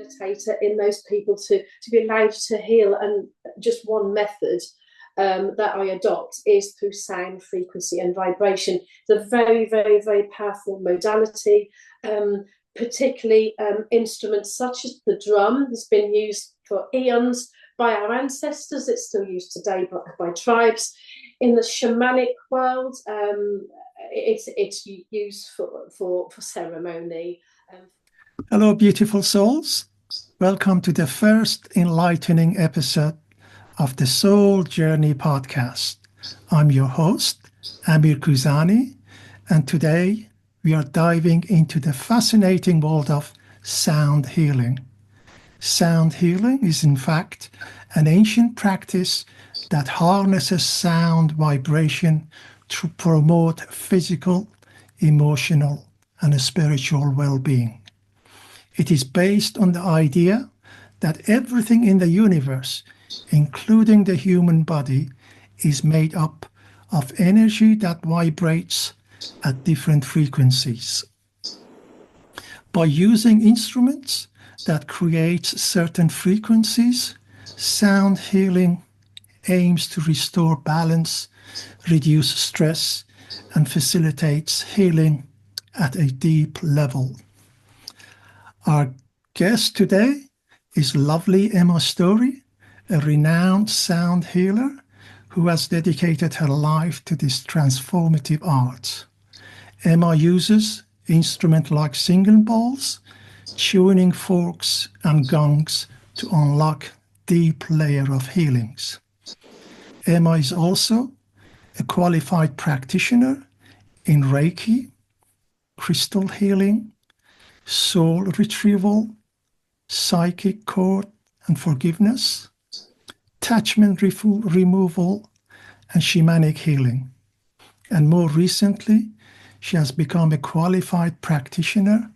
facilitator in those people to be allowed to heal. And just one method that I adopt is through sound, frequency and vibration. It's a very, very, very powerful modality, particularly instruments such as the drum has been used for eons by our ancestors. It's still used today by tribes. In the shamanic world, it's used for ceremony. Hello, beautiful souls. Welcome to the first enlightening episode of the Soul Journey podcast. I'm your host, Amir and today we are diving into the fascinating world of sound healing. Sound healing is in fact an ancient practice that harnesses sound vibration to promote physical, emotional, and spiritual well-being. It is based on the idea that everything in the universe, including the human body, is made up of energy that vibrates at different frequencies. By using instruments that create certain frequencies, sound healing aims to restore balance, reduce stress, and facilitates healing at a deep level. Our guest today is lovely Emma Storey, a renowned sound healer who has dedicated her life to this transformative art. Emma uses instruments like singing bowls, tuning forks, and gongs to unlock deep layer of healings. Emma is also a qualified practitioner in Reiki, crystal healing, soul retrieval, psychic cord and forgiveness, attachment removal, and shamanic healing. And more recently, she has become a qualified practitioner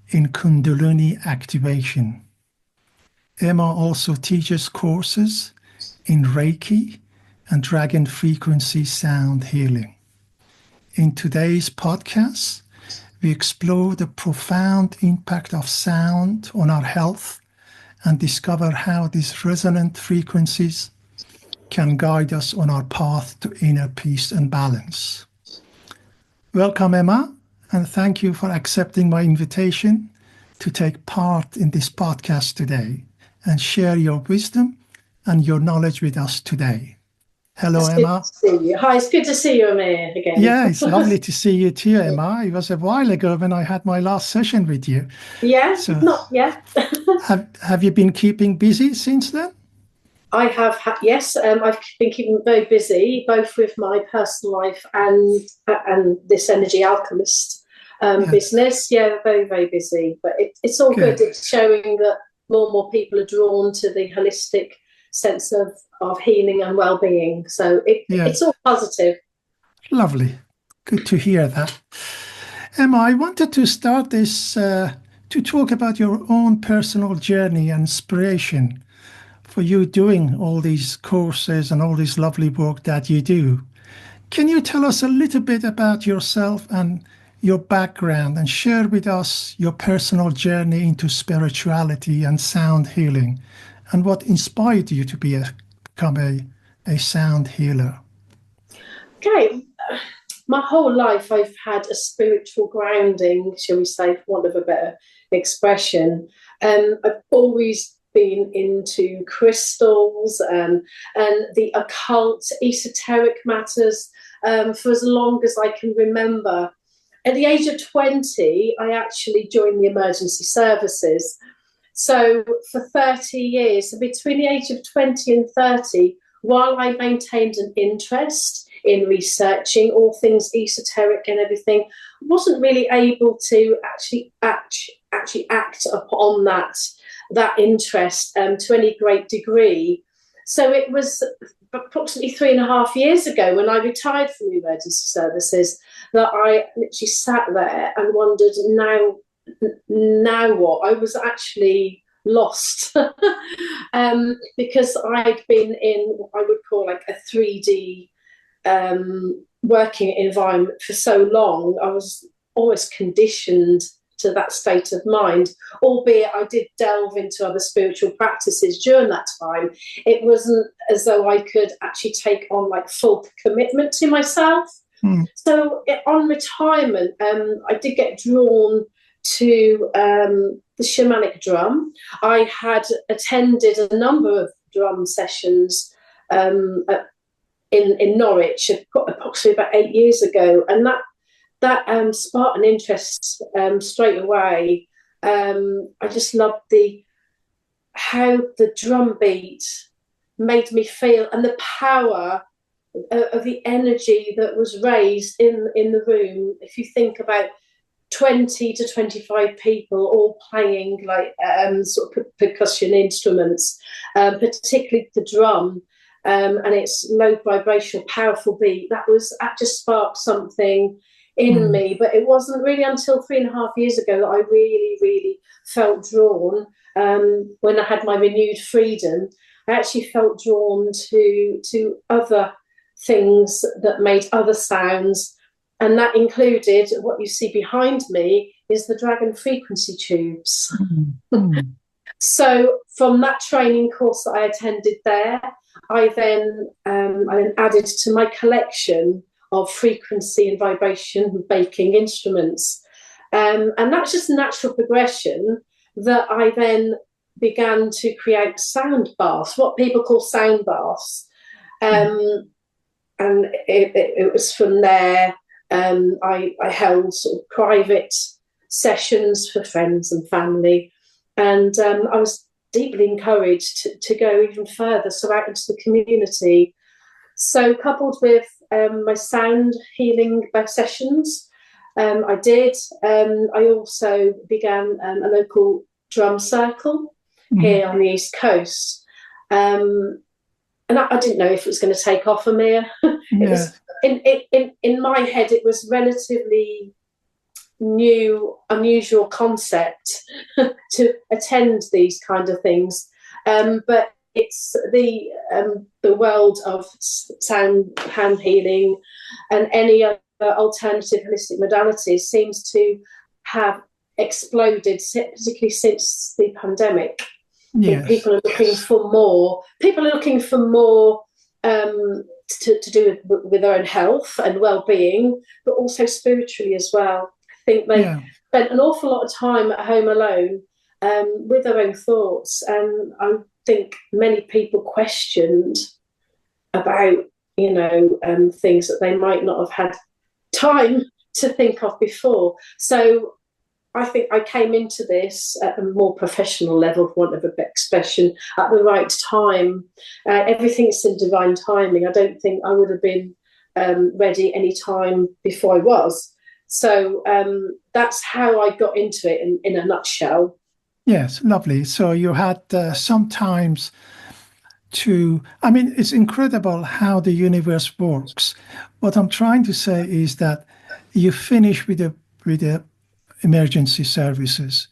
in Kundalini activation. Emma also teaches courses in Reiki and dragon frequency sound healing. In today's podcast, we explore the profound impact of sound on our health and discover how these resonant frequencies can guide us on our path to inner peace and balance. Welcome, Emma, and thank you for accepting my invitation to take part in this podcast today and share your wisdom and your knowledge with us today. Hello, Emma. Good to see you. Hi, it's good to see you, Amir, again. Yeah, it's lovely to see you too, Emma. It was a while ago when I had my last session with you. Yeah, So not yet. have you been keeping busy since then? I have, yes. I've been keeping very busy, both with my personal life and this energy alchemist business. Yeah, very, very busy. But it's all good. It's showing that more and more people are drawn to the holistic sense of healing and well-being. So it's all positive. Lovely. Good to hear that. Emma, I wanted to start this to talk about your own personal journey and inspiration for you doing all these courses and all this lovely work that you do. Can you tell us a little bit about yourself and your background and share with us your personal journey into spirituality and sound healing and what inspired you to become a sound healer? Okay. My whole life I've had a spiritual grounding, shall we say, for want of a better expression. I've always been into crystals and the occult, esoteric matters for as long as I can remember. At the age of 20, I actually joined the emergency services. So for 30 years, between the age of 20 and 30, while I maintained an interest in researching all things esoteric and everything, I wasn't really able to actually act upon that interest to any great degree. So it was approximately 3.5 years ago when I retired from the emergency services that I literally sat there and wondered, now what? I was actually lost because I'd been in what I would call like a 3D working environment for so long. I was almost conditioned to that state of mind, albeit I did delve into other spiritual practices during that time. It wasn't as though I could actually take on like full commitment to myself. So on retirement, I did get drawn to the shamanic drum. I had attended a number of drum sessions in Norwich approximately about 8 years ago, and that sparked an interest straight away. I just loved how the drum beat made me feel, and the power of the energy that was raised in the room. If you think about 20 to 25 people all playing like sort of percussion instruments, particularly the drum, and its low vibrational, powerful beat, that just sparked something in me. But it wasn't really until 3.5 years ago that I really, really felt drawn. When I had my renewed freedom, I actually felt drawn to other things that made other sounds, and that included what you see behind me is the dragon frequency tubes. So from that training course that I attended there, I then added to my collection of frequency and vibration baking instruments, and that's just natural progression that I then began to create sound baths, what people call sound baths. And it was from there I held sort of private sessions for friends and family, and I was deeply encouraged to go even further, so out into the community. So coupled with my sound healing sessions, I also began a local drum circle here on the East Coast. And I didn't know if it was going to take off, Amir. It was in my head, it was relatively new, unusual concept to attend these kind of things. But it's the world of sound, hand healing, and any other alternative holistic modalities seems to have exploded, particularly since the pandemic. Yes. People are looking for more. People are looking for more to do with their own health and well-being, but also spiritually as well. I think they spent an awful lot of time at home alone with their own thoughts, and I think many people questioned about things that they might not have had time to think of before. So I think I came into this at a more professional level, for want of a better expression, at the right time. Everything's in divine timing. I don't think I would have been ready any time before I was. So that's how I got into it in a nutshell. Yes, lovely. So you had sometimes it's incredible how the universe works. What I'm trying to say is that you finish with the emergency services,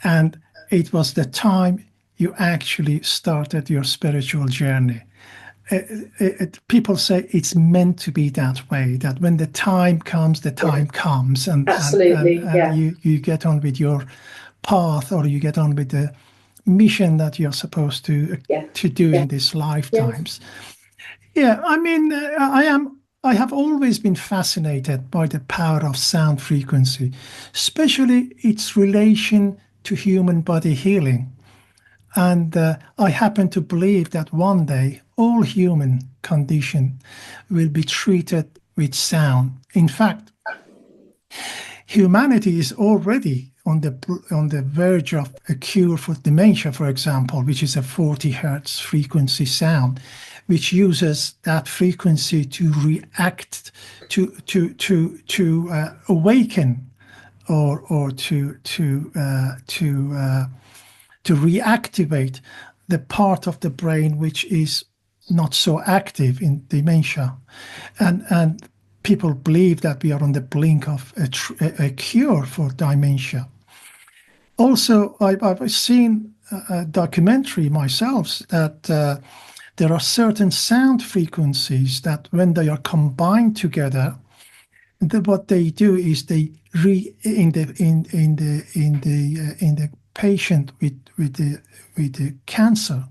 and it was the time you actually started your spiritual journey. People say it's meant to be that way, that when the time comes, the time comes, and absolutely, you get on with your path, or you get on with the mission that you're supposed to do in these lifetimes. I have always been fascinated by the power of sound frequency, especially its relation to human body healing. And I happen to believe that one day all human condition will be treated with sound. In fact, humanity is already on the verge of a cure for dementia, for example, which is a 40 hertz frequency sound, which uses that frequency to react to awaken or to reactivate the part of the brain which is not so active in dementia, and people believe that we are on the brink of a cure for dementia. Also, I've seen a documentary myself that there are certain sound frequencies that when they are combined together, what they do is they in the patient with the cancer,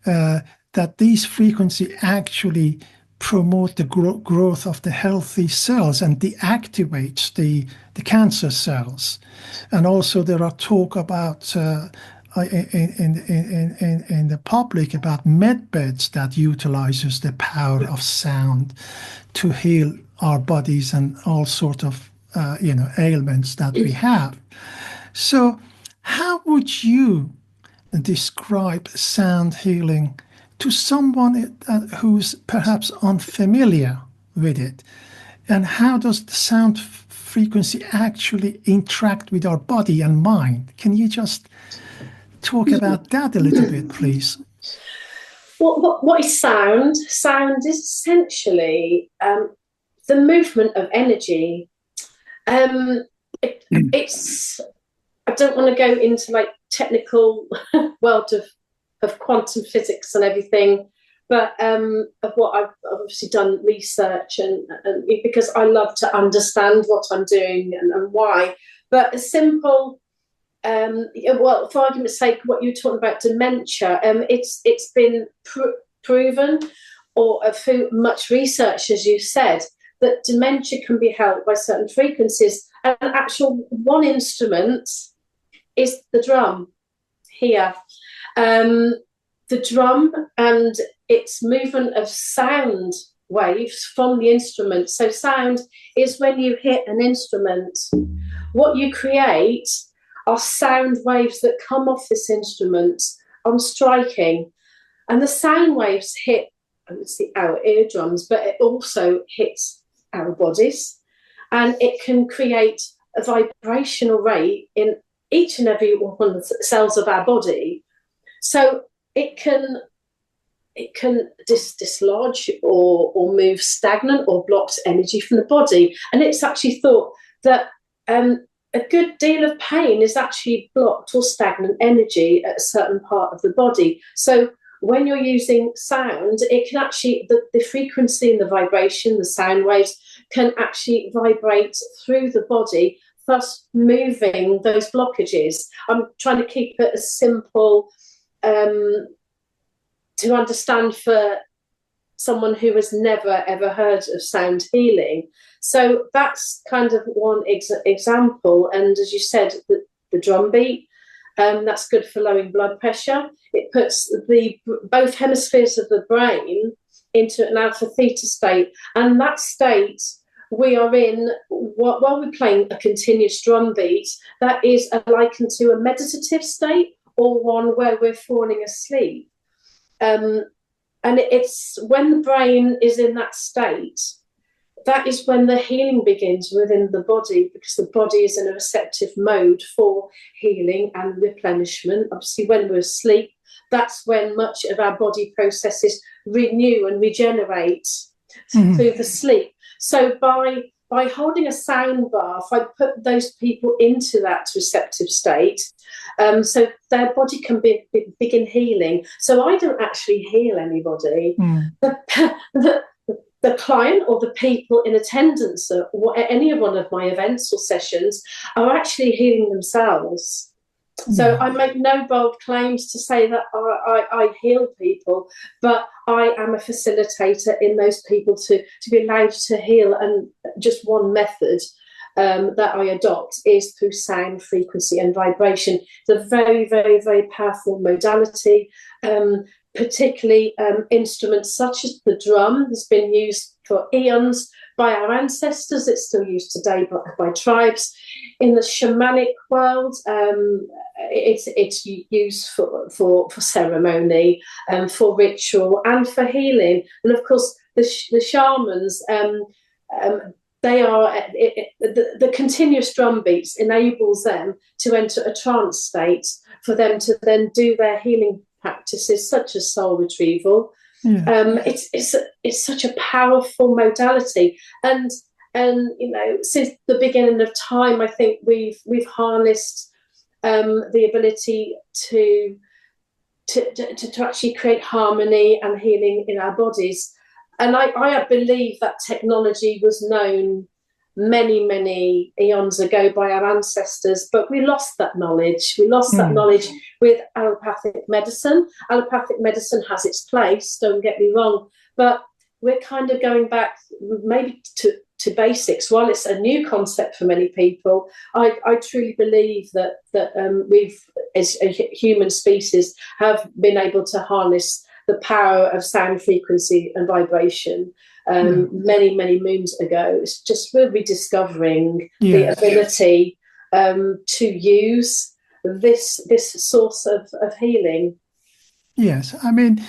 that these frequency actually promote the growth of the healthy cells and deactivates the cancer cells. And also there are talk about in the public about med beds that utilizes the power of sound to heal our bodies and all sort of ailments that we have. So how would you describe sound healing to someone who's perhaps unfamiliar with it? And how does the sound frequency actually interact with our body and mind? Can you just talk about that a little bit, please? What is sound? Sound is essentially the movement of energy. It's, I don't want to go into like technical world of quantum physics and everything, but of what I've obviously done research and because I love to understand what I'm doing and why. But a simple, well, for argument's sake, what you were talking about dementia, it's been proven, or through much research, as you said, that dementia can be helped by certain frequencies. And actual one instrument is the drum here. The drum and its movement of sound waves from the instrument. So sound is when you hit an instrument. What you create are sound waves that come off this instrument on striking. And the sound waves hit, obviously, our eardrums, but it also hits our bodies. And it can create a vibrational rate in each and every one of the cells of our body. So it can dislodge or move stagnant or blocked energy from the body. And it's actually thought that a good deal of pain is actually blocked or stagnant energy at a certain part of the body. So when you're using sound, it can actually, the frequency and the vibration, the sound waves can actually vibrate through the body, thus moving those blockages. I'm trying to keep it as simple to understand for someone who has never ever heard of sound healing. So that's kind of one example. And as you said, the drum beat, that's good for lowering blood pressure. It puts both hemispheres of the brain into an alpha theta state, and that state we are in while we're playing a continuous drum beat. That is likened to a meditative state, or one where we're falling asleep. And it's when the brain is in that state, that is when the healing begins within the body, because the body is in a receptive mode for healing and replenishment. Obviously, when we're asleep, that's when much of our body processes renew and regenerate through the sleep. So by holding a sound bath, I put those people into that receptive state, so their body can begin healing. So I don't actually heal anybody. The client or the people in attendance at any one of my events or sessions are actually healing themselves. So I make no bold claims to say that I heal people, but I am a facilitator in those people to be allowed to heal. And just one method that I adopt is through sound, frequency and vibration. It's a very, very, very powerful modality, particularly instruments such as the drum has been used for eons by our ancestors. It's still used today by tribes. In the shamanic world, it's used for ceremony, for ritual and for healing. And of course, the shamans, they are the continuous drum beats enables them to enter a trance state for them to then do their healing practices, such as soul retrieval. It's such a powerful modality, and you know, since the beginning of time, I think we've harnessed the ability to actually create harmony and healing in our bodies. And I believe that technology was known many eons ago by our ancestors, but we lost that knowledge. We lost that knowledge with allopathic medicine. Allopathic medicine has its place, don't get me wrong, but we're kind of going back maybe to basics. While it's a new concept for many people, I truly believe that we've, as a human species, have been able to harness the power of sound, frequency and vibration many moons ago. It's just we're rediscovering the ability to use this source of healing. Yes, I mean,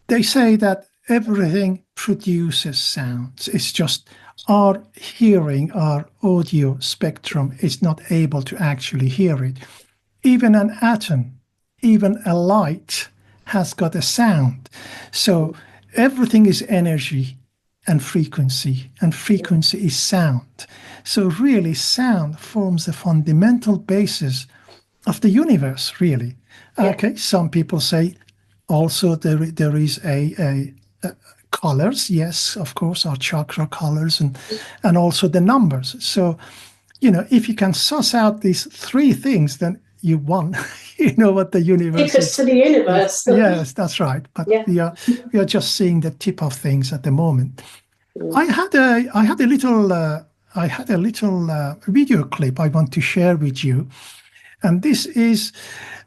they say that everything produces sounds. It's just our hearing, our audio spectrum is not able to actually hear it. Even an atom, even a light has got a sound. So everything is energy and frequency is sound. So really sound forms the fundamental basis of the universe, really. Yeah. Okay, some people say also there is a colors, yes, of course, our chakra colors and also the numbers. So, if you can suss out these three things, then you won. You know what the universe is. To the universe. Yes, that's right. But we are just seeing the tip of things at the moment. I had a little video clip I want to share with you, and this is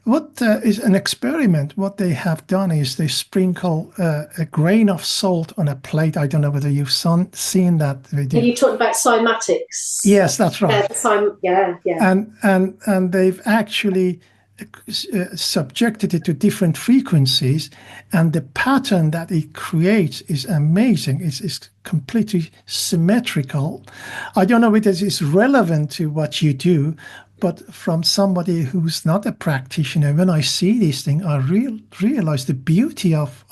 what is an experiment. What they have done is they sprinkle a grain of salt on a plate. I don't know whether you've seen that video. Are you talking about cymatics? Yes, that's right. Yeah. And they've actually subjected it to different frequencies, and the pattern that it creates is amazing. It's completely symmetrical. I don't know whether it's relevant to what you do, but from somebody who's not a practitioner, when I see these things, I realize the beauty of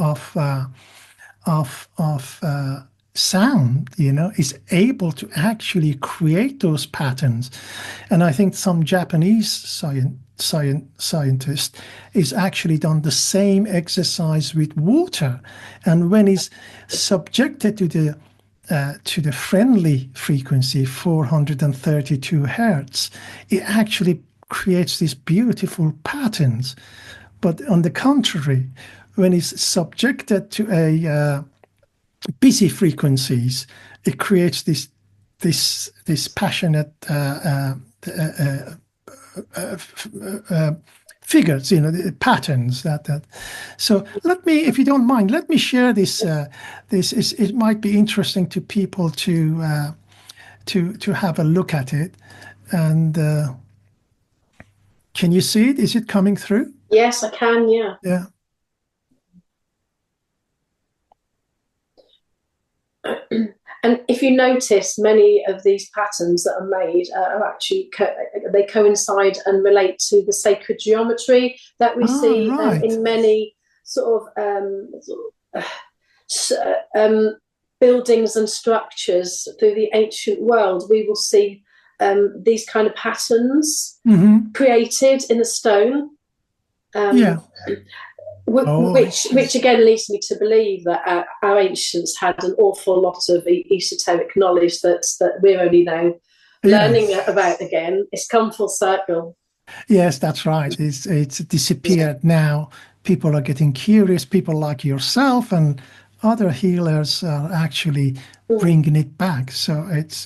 sound, is able to actually create those patterns. And I think some Japanese scientist is actually done the same exercise with water. And when it's subjected to the friendly frequency, 432 hertz, it actually creates these beautiful patterns. But on the contrary, when it's subjected to a busy frequencies, it creates this passionate figures, the patterns that. So let me, if you don't mind, let me share this. It might be interesting to people to have a look at it. And can you see it? Is it coming through? Yes, I can. Yeah. Yeah. And if you notice, many of these patterns that are made are actually they coincide and relate to the sacred geometry that we see in many sort of buildings and structures through the ancient world. We will see these kind of patterns created in the stone. Which again leads me to believe that our ancients had an awful lot of esoteric knowledge that we're only now learning about again. It's come full circle. Yes, that's right. It's disappeared now. People are getting curious. People like yourself and other healers are actually bringing it back. So it's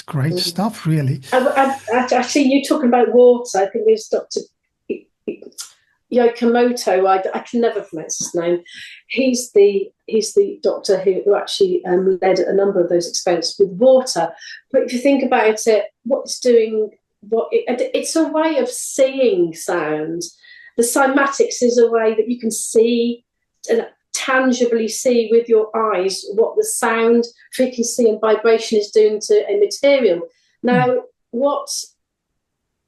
great stuff, really. I see you talking about water. I think there's Dr. Yokomoto, I can never pronounce his name. He's the doctor who actually led a number of those experiments with water. But if you think about it, what it's doing, it's a way of seeing sound. The cymatics is a way that you can see and tangibly see with your eyes what the sound, frequency and vibration is doing to a material. Now, what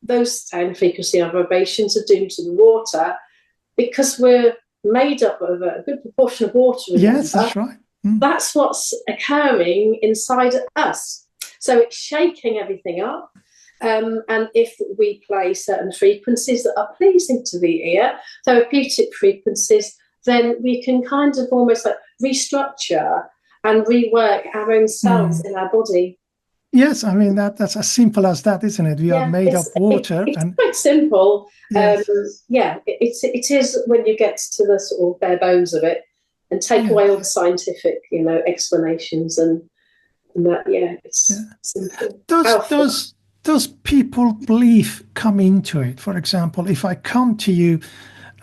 those sound, frequency and vibrations are doing to the water, because we're made up of a good proportion of water. Yes, that's right. That's what's occurring inside us. So it's shaking everything up. And if we play certain frequencies that are pleasing to the ear, therapeutic frequencies, then we can kind of almost like restructure and rework our own cells in our body. Yes, I mean that's as simple as that, isn't it? We are made of water, it's quite simple. Yes. It is when you get to the sort of bare bones of it and take away all the scientific, explanations and that. It's simple. Does people belief come into it? For example, if I come to you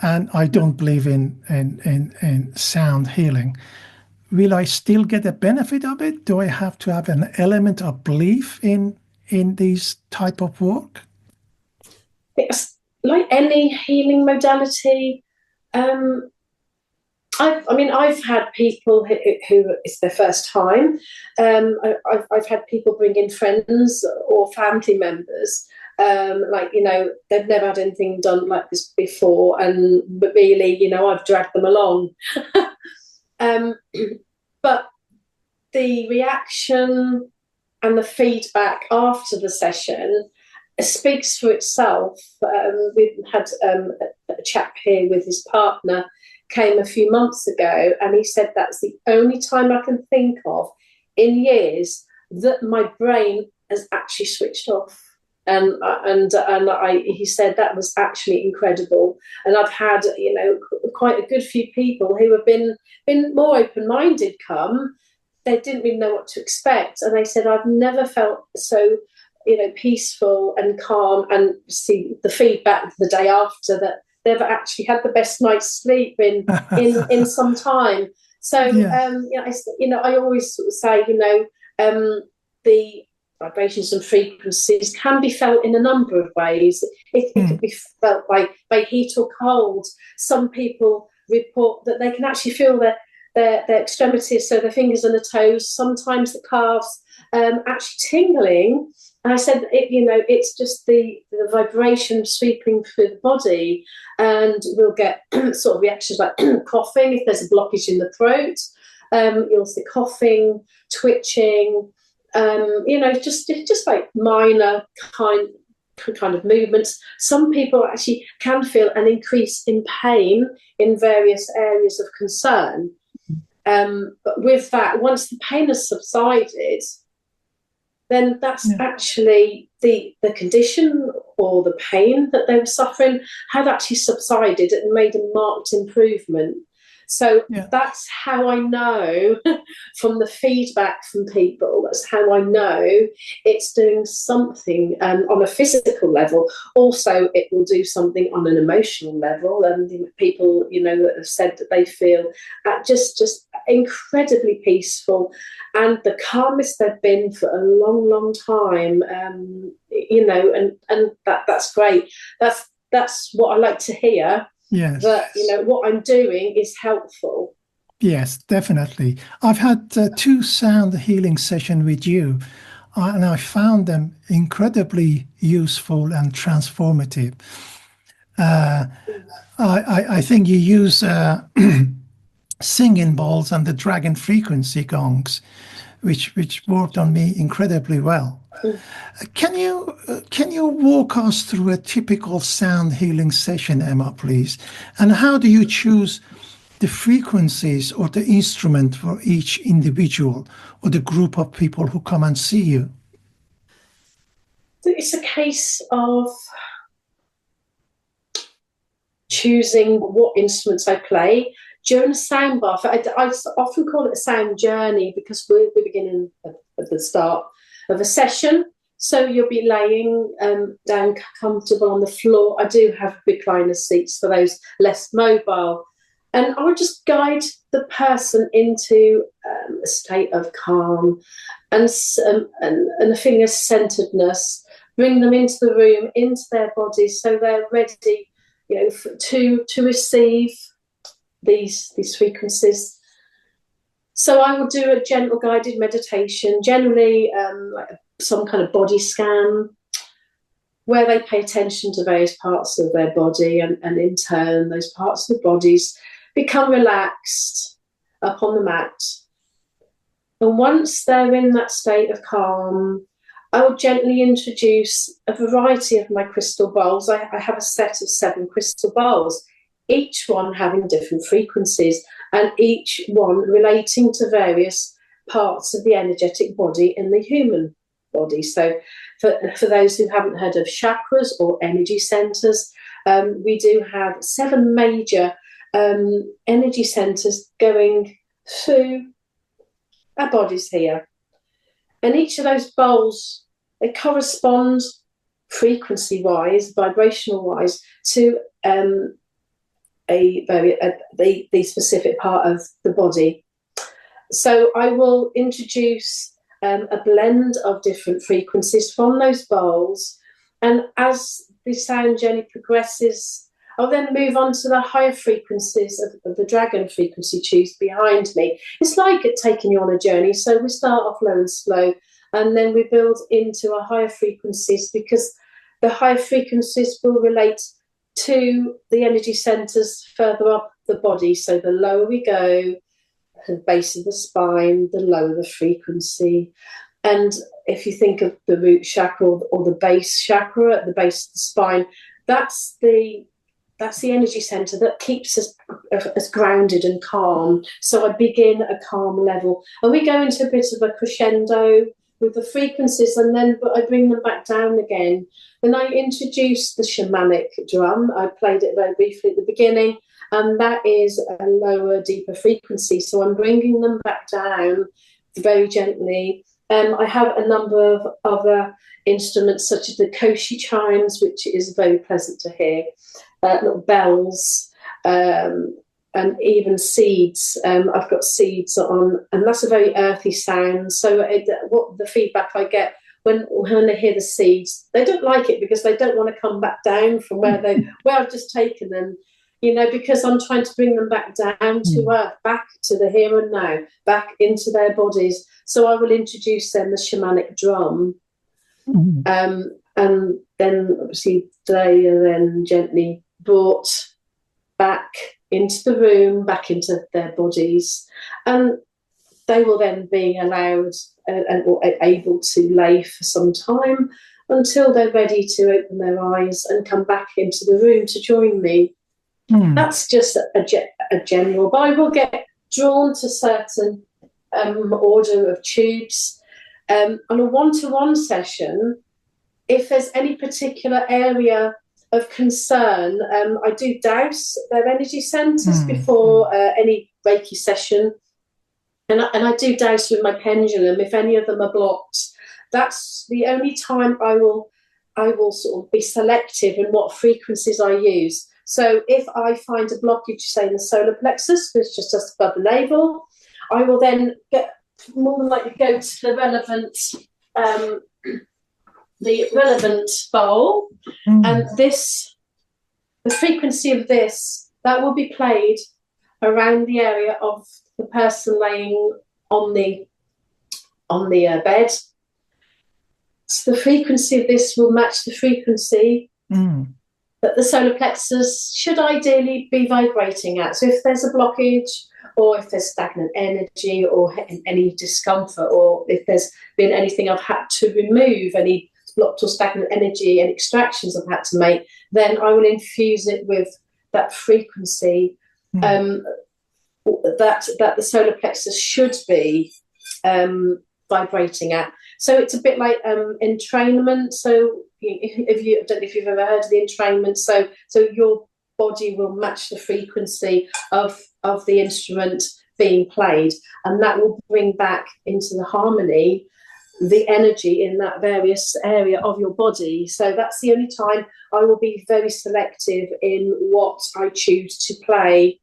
and I don't believe in sound healing, will I still get the benefit of it? Do I have to have an element of belief in these type of work? It's like any healing modality. I've had people who it's their first time. I've had people bring in friends or family members. They've never had anything done like this before, but really, I've dragged them along. But the reaction and the feedback after the session speaks for itself. We've had a chap here with his partner, came a few months ago, and he said that's the only time I can think of in years that my brain has actually switched off. He said that was actually incredible. And I've had, quite a good few people who have been more open-minded come. They didn't really know what to expect, and they said, I've never felt so, peaceful and calm, and see the feedback the day after that they've actually had the best night's sleep in some time. So, I always sort of say, the vibrations and frequencies can be felt in a number of ways. It can be felt by heat or cold. Some people report that they can actually feel their extremities, so their fingers and the toes, sometimes the calves, actually tingling. And I said, it's just the vibration sweeping through the body, and we'll get sort of reactions like coughing if there's a blockage in the throat. You'll see coughing, twitching, just like minor kind of movements. Some people actually can feel an increase in pain in various areas of concern. But with that, once the pain has subsided, then that's actually the condition or the pain that they were suffering had actually subsided and made a marked improvement. So that's how I know from the feedback from people, that's how I know it's doing something on a physical level. Also, it will do something on an emotional level. And people, that have said that they feel just incredibly peaceful and the calmest they've been for a long, long time. And that's great. That's what I like to hear. Yes. That, what I'm doing is helpful. Yes, definitely. I've had 2 sound healing sessions with you, and I found them incredibly useful and transformative. I think you use singing bowls and the dragon frequency gongs, which worked on me incredibly well. Can you walk us through a typical sound healing session, Emma, please? And how do you choose the frequencies or the instrument for each individual or the group of people who come and see you? It's a case of choosing what instruments I play during a sound bath. I often call it a sound journey because we're beginning at the start of a session. So you'll be laying down comfortable on the floor. I do have recliner seats for those less mobile. And I'll just guide the person into a state of calm and a feeling of centeredness, bring them into the room, into their bodies, so they're ready, to receive these frequencies. So I will do a gentle guided meditation, generally like some kind of body scan, where they pay attention to various parts of their body, and in turn, those parts of the bodies become relaxed up on the mat. And once they're in that state of calm, I will gently introduce a variety of my crystal bowls. I have a set of 7 crystal bowls. each one having different frequencies and each one relating to various parts of the energetic body in the human body. So for those who haven't heard of chakras or energy centers, we do have 7 major energy centers going through our bodies here. And each of those bowls, they correspond frequency-wise, vibrational-wise, to the specific part of the body. So I will introduce a blend of different frequencies from those bowls, and as the sound journey progresses, I'll then move on to the higher frequencies of the dragon frequency tubes behind me. It's like taking you on a journey. So we start off low and slow, and then we build into our higher frequencies, because the higher frequencies will relate to the energy centers further up the body. So the lower we go, the base of the spine, the lower the frequency. And if you think of the root chakra or the base chakra at the base of the spine, that's the energy center that keeps us as grounded and calm. So I begin at a calm level, and we go into a bit of a crescendo with the frequencies, and then I bring them back down again. Then I introduce the shamanic drum. I played it very briefly at the beginning, and that is a lower, deeper frequency. So I'm bringing them back down very gently. I have a number of other instruments, such as the koshi chimes, which is very pleasant to hear, little bells, and even seeds. I've got seeds on, and that's a very earthy sound. So what the feedback I get when I hear the seeds, they don't like it because they don't want to come back down from where I've just taken them, because I'm trying to bring them back down to earth, back to the here and now, back into their bodies. So I will introduce them the shamanic drum, and then obviously they are then gently brought back into the room, back into their bodies, and they will then be allowed or able to lay for some time until they're ready to open their eyes and come back into the room to join me. That's just a general, but I will get drawn to certain order of tubes. On a one-to-one session, if there's any particular area of concern, I do douse their energy centers before any Reiki session, and I do douse with my pendulum if any of them are blocked. That's the only time I will sort of be selective in what frequencies I use. So if I find a blockage, say in the solar plexus, which is just above the navel, I will then more than likely go to the relevant bowl, and the frequency of this, that will be played around the area of the person laying on the bed. So the frequency of this will match the frequency that the solar plexus should ideally be vibrating at. So if there's a blockage, or if there's stagnant energy, or any discomfort, or if there's been anything I've had to remove, any blocked or stagnant energy and extractions I've had to make, then I will infuse it with that frequency that the solar plexus should be vibrating at. So it's a bit like entrainment. So I don't know if you've ever heard of the entrainment. So your body will match the frequency of the instrument being played, and that will bring back into the harmony the energy in that various area of your body. So that's the only time I will be very selective in what I choose to play.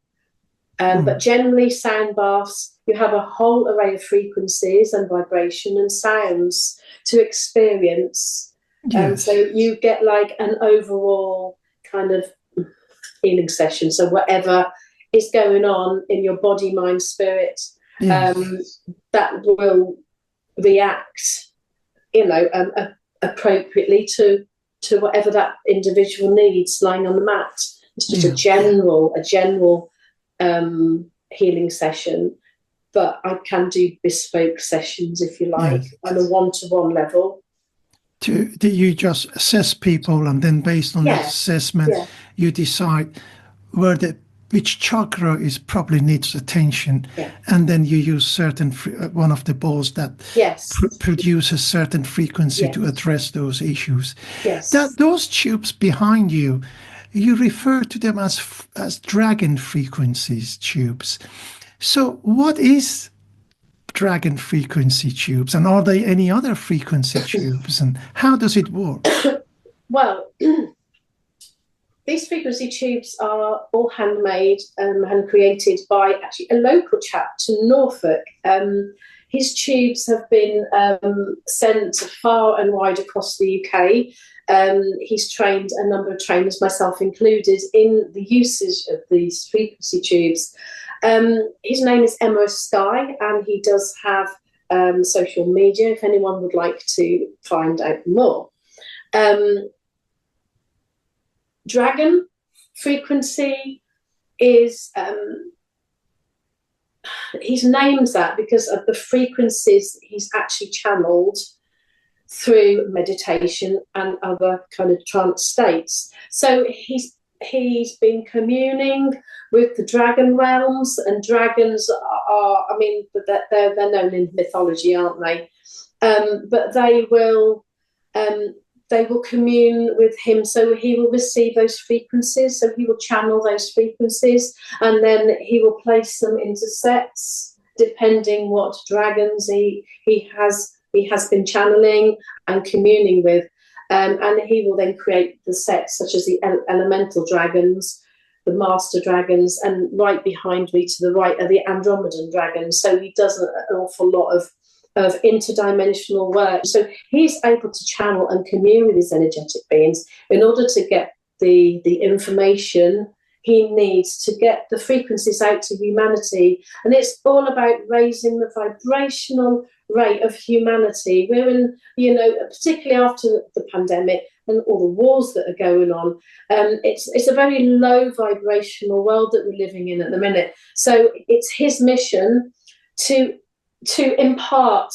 But generally, sound baths, you have a whole array of frequencies and vibration and sounds to experience. Yes. So you get like an overall kind of healing session. So whatever is going on in your body, mind, spirit, that will react, appropriately to whatever that individual needs lying on the mat. It's just a general healing session, but I can do bespoke sessions, if you like, on a one-to-one level. Do you just assess people, and then based on that assessment, you decide which chakra is probably needs attention, and then you use certain one of the balls that produces certain frequency to address those issues. That those tubes behind you, you refer to them as dragon frequencies tubes. So what is dragon frequency tubes, and are there any other frequency tubes, and how does it work? Well, these frequency tubes are all handmade and created by actually a local chap to Norfolk. His tubes have been sent far and wide across the UK. He's trained a number of trainers, myself included, in the usage of these frequency tubes. His name is Emma Sky, and he does have social media if anyone would like to find out more. Dragon frequency is, he's named that because of the frequencies he's actually channeled through meditation and other kind of trance states. So he's been communing with the dragon realms, and dragons are, I mean, they're known in mythology, aren't they? But they will commune with him, so he will receive those frequencies, so he will channel those frequencies, and then he will place them into sets depending what dragons he has been channeling and communing with, and he will then create the sets such as the elemental dragons, the master dragons, and right behind me to the right are the Andromedan dragons. So he does an awful lot of interdimensional work. So he's able to channel and commune with his energetic beings in order to get the information he needs to get the frequencies out to humanity. And it's all about raising the vibrational rate of humanity. We're in, particularly after the pandemic and all the wars that are going on, it's a very low vibrational world that we're living in at the minute. So it's his mission to impart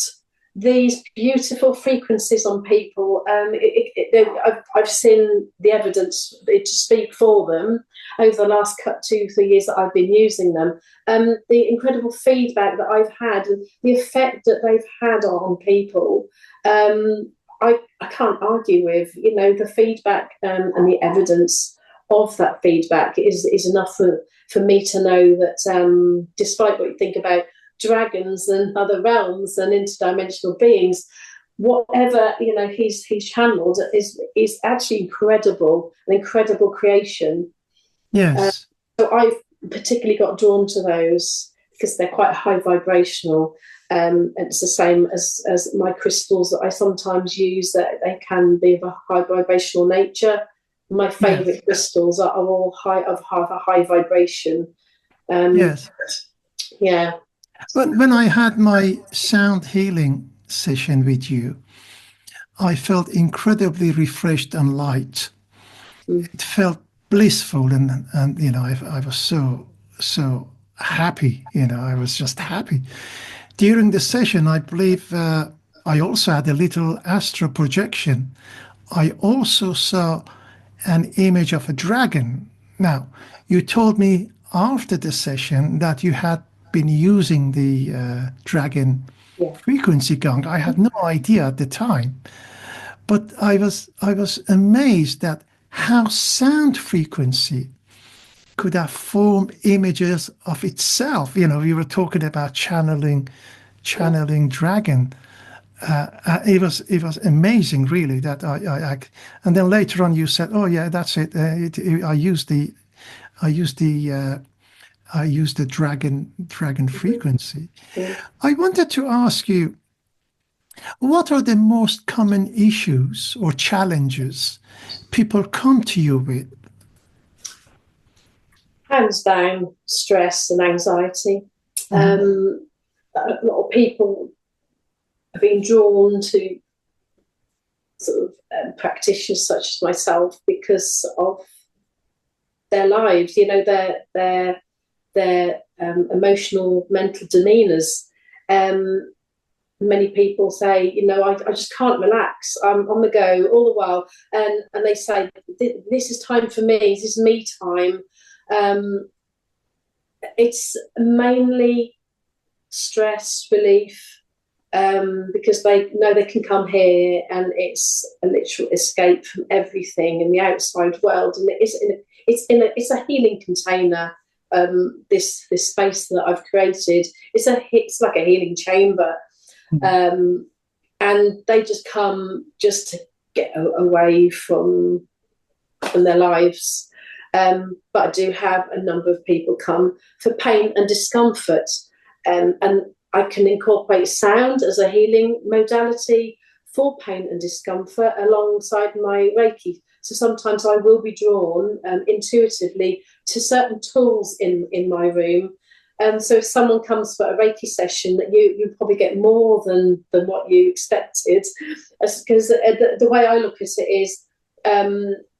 these beautiful frequencies on people. I've seen the evidence to speak for them over the last 2-3 years that I've been using them. The incredible feedback that I've had, and the effect that they've had on people, I can't argue with. The feedback and the evidence of that feedback is enough for me to know that despite what you think about dragons and other realms and interdimensional beings, whatever he's channeled is actually incredible, an incredible creation. Yes. So I've particularly got drawn to those because they're quite high vibrational. And it's the same as my crystals that I sometimes use, that they can be of a high vibrational nature. My favourite crystals are all have a high vibration. Yes. Yeah. But when I had my sound healing session with you, I felt incredibly refreshed and light. It felt blissful, and I was so happy. I was just happy. During the session, I believe I also had a little astral projection. I also saw an image of a dragon. Now, you told me after the session that you had been using the dragon frequency gong. I had no idea at the time, but I was amazed at how sound frequency could have formed images of itself. We were talking about channeling dragon. It was amazing, really. That I and then later on you said, "Oh yeah, that's it. I used the dragon frequency." I wanted to ask you, what are the most common issues or challenges people come to you with? Hands down, stress and anxiety. A lot of people have been drawn to sort of practitioners such as myself because of their lives, their emotional, mental demeanours. Many people say, I just can't relax. I'm on the go all the while. And they say, this is time for me. This is me time. It's mainly stress relief, because they know they can come here and it's a literal escape from everything in the outside world, and it's a healing container. This space that I've created, it's like a healing chamber, and they just come just to get away from their lives. But I do have a number of people come for pain and discomfort, and I can incorporate sound as a healing modality for pain and discomfort alongside my Reiki. So sometimes I will be drawn intuitively to certain tools in my room. So if someone comes for a Reiki session, that you probably get more than what you expected, because the way I look at it is,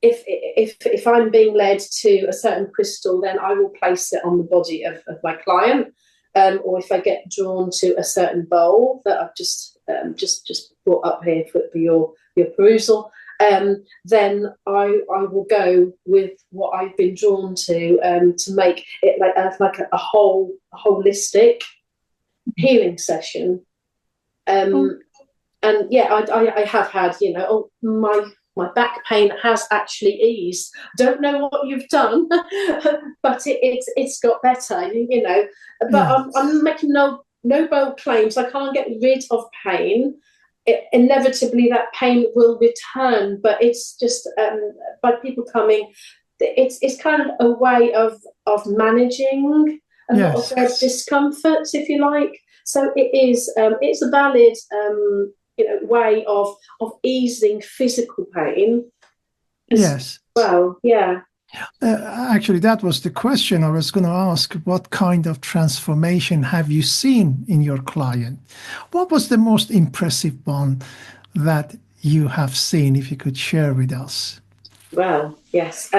if I'm being led to a certain crystal, then I will place it on the body of my client, or if I get drawn to a certain bowl that I've just brought up here for your perusal, then I will go with what I've been drawn to make it like a holistic healing session. And yeah, I have had, my back pain has actually eased. Don't know what you've done, but it's got better, But Yeah. I'm making no bold claims. I can't get rid of pain. Inevitably, that pain will return. But it's just by people coming, it's kind of a way of managing a lot of their discomfort, if you like. So it's a valid way of easing physical pain. Yes. Well, yeah. Actually, that was the question I was going to ask. What kind of transformation have you seen in your client? What was the most impressive one that you have seen, if you could share with us? Well, yes.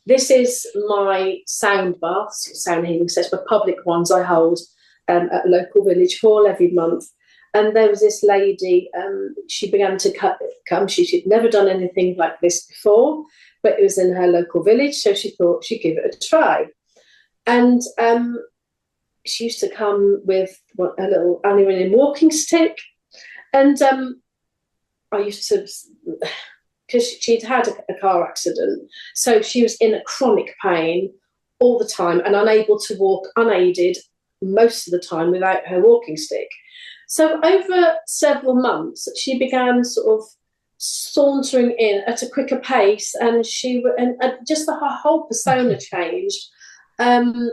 This is my sound baths, sound healing sessions, my public ones I hold at a local village hall every month. And there was this lady, she began to come. She'd never done anything like this before, but it was in her local village, so she thought she'd give it a try. And she used to come with a little Amir and Emma walking stick. And I used to, because she'd had a car accident, so she was in a chronic pain all the time and unable to walk unaided most of the time without her walking stick. So over several months, she began sort of sauntering in at a quicker pace, and just her whole persona changed. And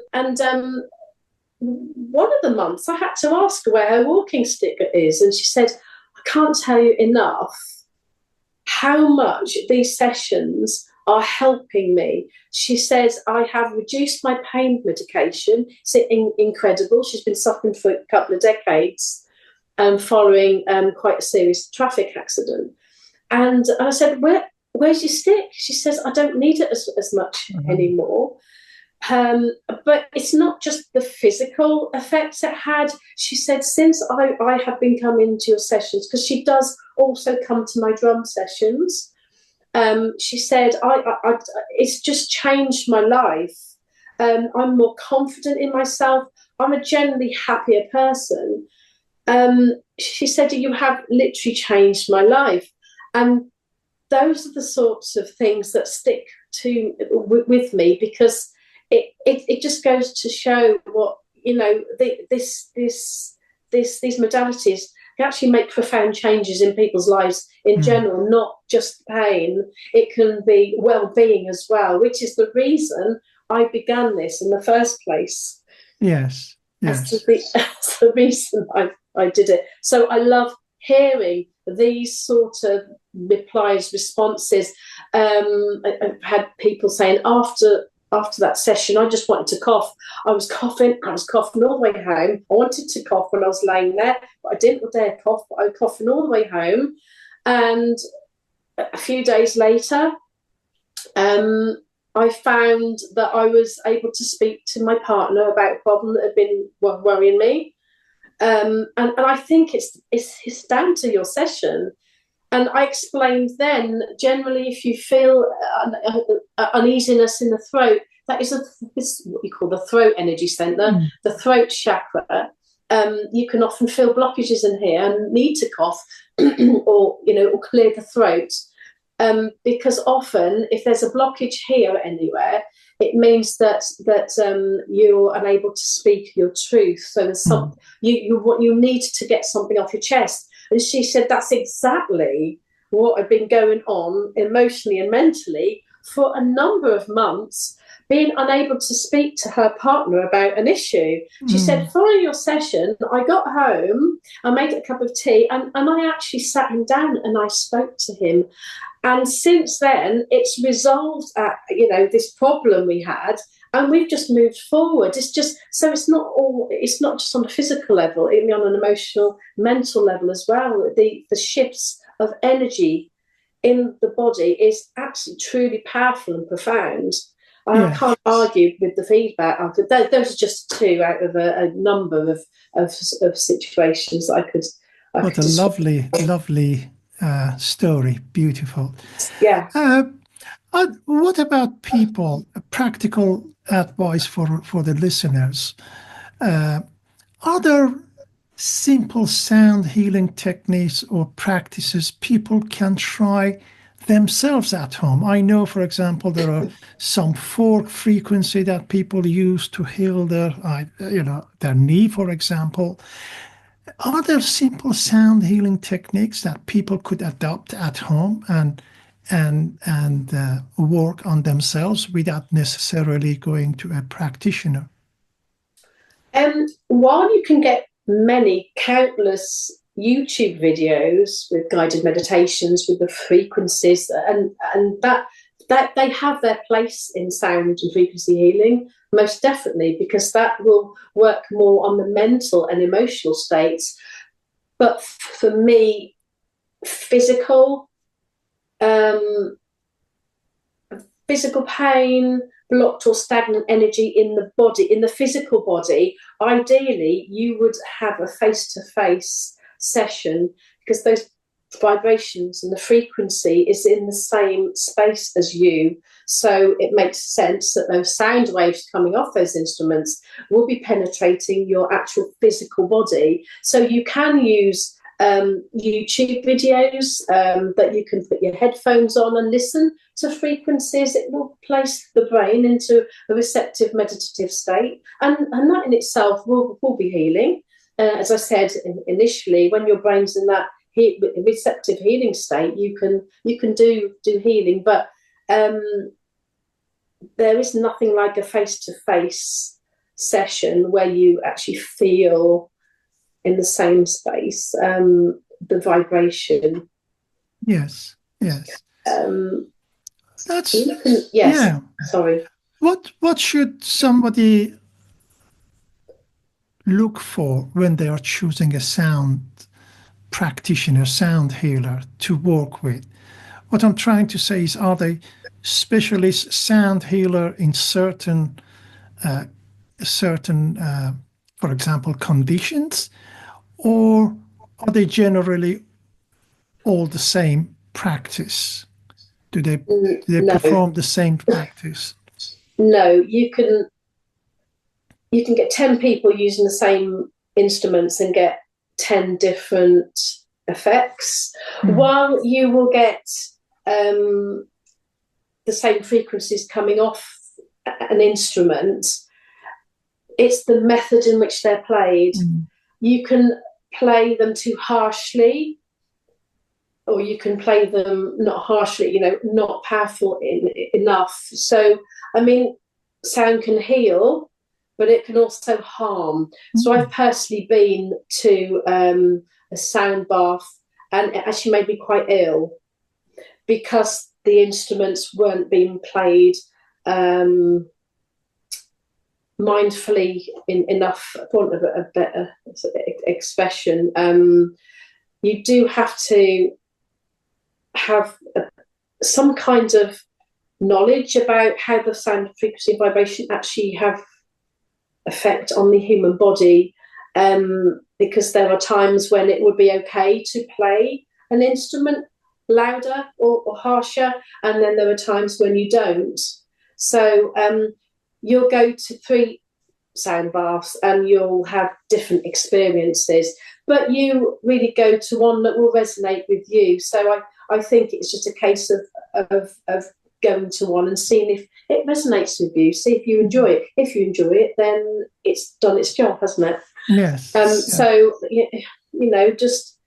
one of the months, I had to ask her where her walking stick is, and she said, "I can't tell you enough how much these sessions are helping me." She says, "I have reduced my pain medication." It's incredible. She's been suffering for a couple of decades. Following quite a serious traffic accident. And I said, where's your stick? She says, "I don't need it as much anymore." But it's not just the physical effects it had. She said, since I have been coming to your sessions, because she does also come to my drum sessions, she said, it's just changed my life. I'm more confident in myself. I'm a generally happier person. She said, "You have literally changed my life." And those are the sorts of things that stick with me, because it just goes to show what, these modalities can actually make profound changes in people's lives in general, not just pain. It can be well-being as well, which is the reason I began this in the first place. Yes. That's the reason I did it. So I love hearing these sort of responses. I've had people saying after that session, I just wanted to cough. I was coughing all the way home. I wanted to cough when I was laying there, but I didn't dare cough, but I was coughing all the way home. And a few days later, I found that I was able to speak to my partner about a problem that had been worrying me. And I think it's down to your session. And I explained then, generally, if you feel uneasiness in the throat, that is what you call the throat energy center, the throat chakra. You can often feel blockages in here and need to cough or clear the throat, because often if there's a blockage here anywhere, it means that you're unable to speak your truth. So there's you need to get something off your chest. And she said that's exactly what had been going on emotionally and mentally for a number of months, being unable to speak to her partner about an issue. She said, following your session, I got home, I made a cup of tea, and I actually sat him down and I spoke to him. And since then, it's resolved, this problem we had, and we've just moved forward. It's just, so it's not just on a physical level, even on an emotional, mental level as well. The shifts of energy in the body is absolutely, truly powerful and profound. I can't argue with the feedback. Those are just two out of a number of situations I could. What a lovely story. Beautiful. Yeah. What about people? Practical advice for the listeners. Are there simple sound healing techniques or practices people can try themselves at home? I know, for example, there are some fork frequency that people use to heal their knee, for example. Are there simple sound healing techniques that people could adopt at home and work on themselves without necessarily going to a practitioner? While you can get countless YouTube videos with guided meditations with the frequencies, and that they have their place in sound and frequency healing, most definitely, because that will work more on the mental and emotional states. But for me, physical pain, blocked or stagnant energy in the body, in the physical body, ideally you would have a face-to-face session, because those vibrations and the frequency is in the same space as you. So it makes sense that those sound waves coming off those instruments will be penetrating your actual physical body. So you can use YouTube videos that you can put your headphones on and listen to frequencies. It will place the brain into a receptive meditative state, and that in itself will be healing. As I said initially, when your brain's in that receptive healing state, you can do healing, but there is nothing like a face-to-face session where you actually feel in the same space the vibration. Yes. That's yes. Yeah. Sorry. What should somebody look for when they are choosing a sound practitioner, sound healer to work with? What I'm trying to say is, are they specialist sound healer in certain, for example, conditions, or are they generally all the same practice? Do they No. perform the same practice? No, you can get 10 people using the same instruments and get 10 different effects. While you will get the same frequencies coming off an instrument, it's the method in which they're played. You can play them too harshly, or you can play them not harshly, not powerful enough. So, I mean, sound can heal, but it can also harm. So I've personally been to a sound bath, and it actually made me quite ill, because the instruments weren't being played mindfully enough, for want of a better expression. You do have to have some kind of knowledge about how the sound, frequency, and vibration actually have effect on the human body, because there are times when it would be okay to play an instrument louder or harsher, and then there are times when you don't. So you'll go to 3 sound baths and you'll have different experiences, but you really go to one that will resonate with you. So I think it's just a case of going to one and seeing if it resonates with you, see if you enjoy it. If you enjoy it, then it's done its job, hasn't it? Yes. So, just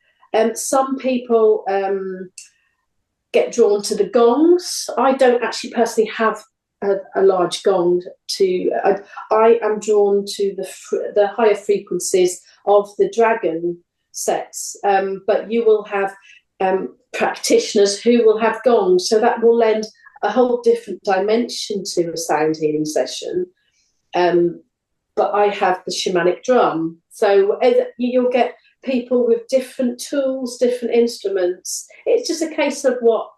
some people get drawn to the gongs. I don't actually personally have a large gong. I am drawn to the higher frequencies of the dragon sets, but you will have practitioners who will have gongs, so that will lend a whole different dimension to a sound healing session. But I have the shamanic drum, so you'll get people with different tools, different instruments. It's just a case of what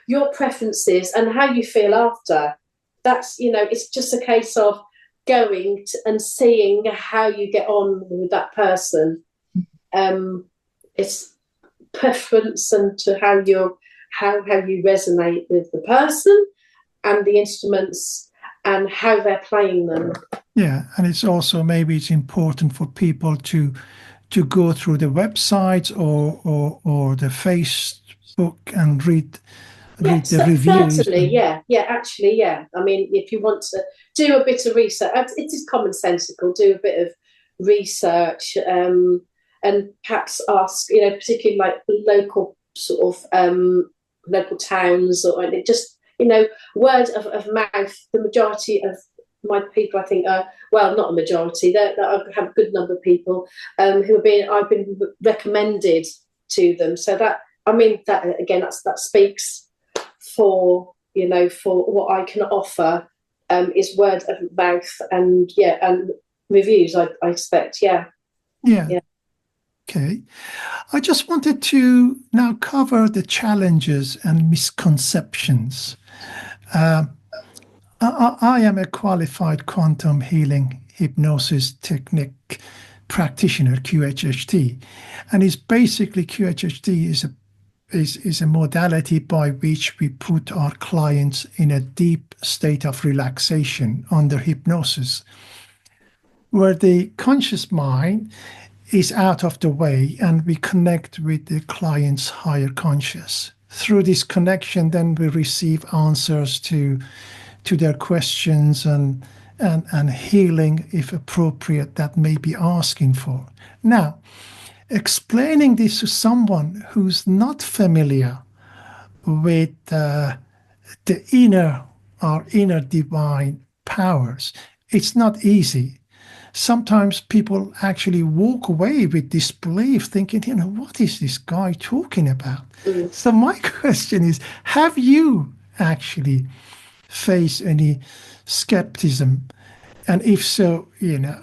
your preference is and how you feel after. That's, it's just a case of going and seeing how you get on with that person. It's preference and to how you resonate with the person and the instruments and how they're playing them. Yeah, and it's also maybe it's important for people to go through the websites or the Facebook and read the reviews. Certainly, actually. I mean, if you want to do a bit of research, it is commonsensical. Do a bit of research and perhaps ask, particularly like local sort of local towns, or just word of mouth. The majority of my people, I think, not a majority. There have a good number of people who I've been recommended to them. So that again, that speaks for what I can offer is word of mouth and reviews. I expect, yeah. Okay, I just wanted to now cover the challenges and misconceptions. I am a qualified quantum healing hypnosis technique practitioner, QHHT, and it's basically QHHT is a modality by which we put our clients in a deep state of relaxation under hypnosis, where the conscious mind is out of the way and we connect with the client's higher conscious. Through this connection, then we receive answers to their questions and healing, if appropriate, that may be asking for. Now, explaining this to someone who's not familiar with the inner divine powers, it's not easy. Sometimes people actually walk away with disbelief, thinking, what is this guy talking about? So my question is, have you actually faced any skepticism? And if so,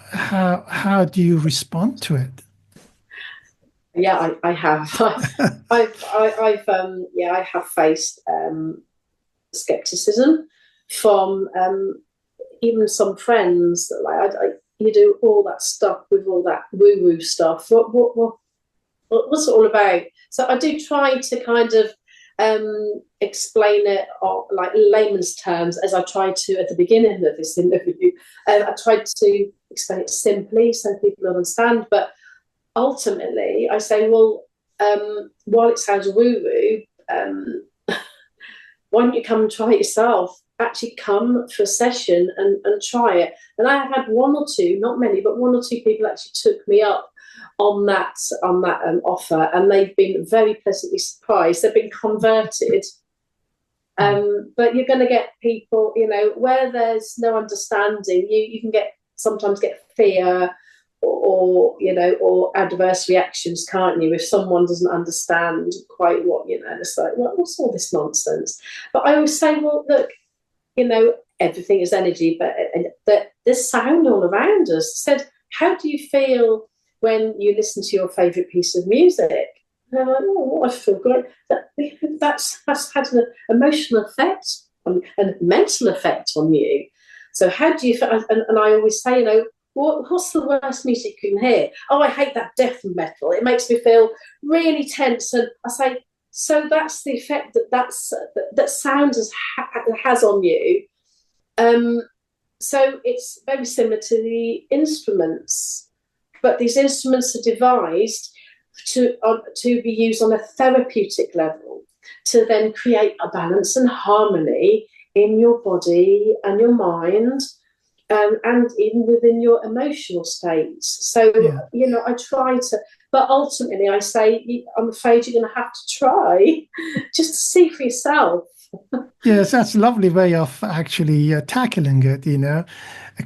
how do you respond to it? Yeah, I have. I have faced skepticism from even some friends that you do all that stuff with all that woo-woo stuff. What's it all about? So I do try to kind of explain it like layman's terms, as I tried to at the beginning of this interview. I tried to explain it simply so people understand, but ultimately I say, well, while it sounds woo-woo, why don't you come and try it yourself? Actually come for a session and try it. And I have had one or two, not many, but one or two people actually took me up on that offer, and they've been very pleasantly surprised. They've been converted. But you're going to get people, where there's no understanding, you can sometimes get fear or adverse reactions, can't you? If someone doesn't understand quite what, it's like, what's all this nonsense? But I always say, well, look, everything is energy, but there's sound all around us. Said, how do you feel when you listen to your favourite piece of music? And I'm like, I feel great. That's had an emotional effect and mental effect on you. So how do you feel? And I always say, what's the worst music you can hear? Oh, I hate that death metal. It makes me feel really tense. And I say, so that's the effect that sound has on you. So it's very similar to the instruments, but these instruments are devised to be used on a therapeutic level to then create a balance and harmony in your body and your mind, and even within your emotional states. So, I try to, but ultimately I say, I'm afraid you're going to have to try just to see for yourself. Yes, that's a lovely way of actually tackling it,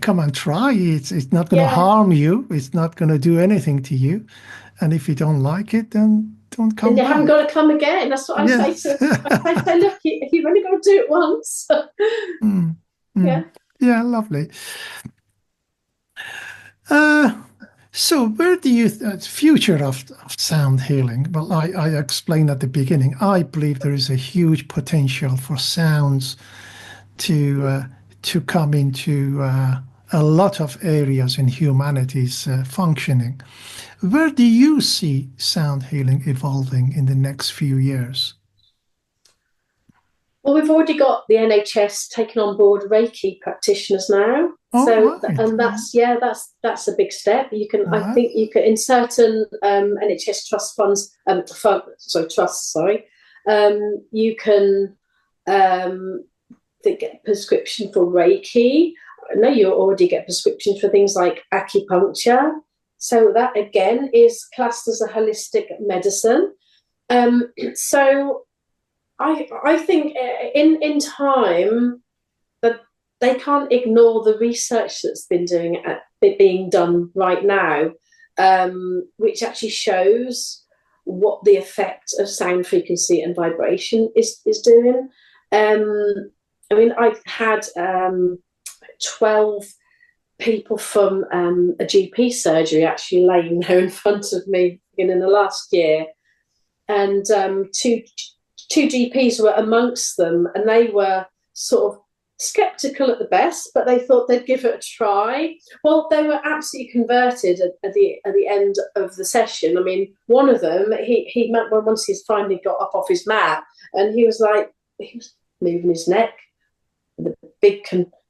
Come and try. It's not going to Yeah. harm you. It's not going to do anything to you. And if you don't like it, then don't come And you back. haven't got to come again. That's what I say Yes. to. I say, look, you've only got to do it once. Mm, Yeah. mm. Yeah, lovely. Uh, so where do you future of sound healing? Well, I explained at the beginning. I believe there is a huge potential for sounds to come into a lot of areas in humanity's functioning. Where do you see sound healing evolving in the next few years? Well, we've already got the NHS taking on board Reiki practitioners now. All So, right. and that's a big step. You can, I Right. think, you can in certain NHS trust funds, trusts, sorry, you can get prescription for Reiki. I know you already get prescription for things like acupuncture. So that again is classed as a holistic medicine. So I think in time that they can't ignore the research that's being done right now, which actually shows what the effect of sound frequency and vibration is doing. I mean, I've had 12 people from a GP surgery actually laying there in front of me in the last year, and two GPs were amongst them, and they were sort of skeptical at the best, but they thought they'd give it a try. Well, they were absolutely converted at the end of the session. I mean, one of them, he once he's finally got up off his mat, and he was moving his neck, the big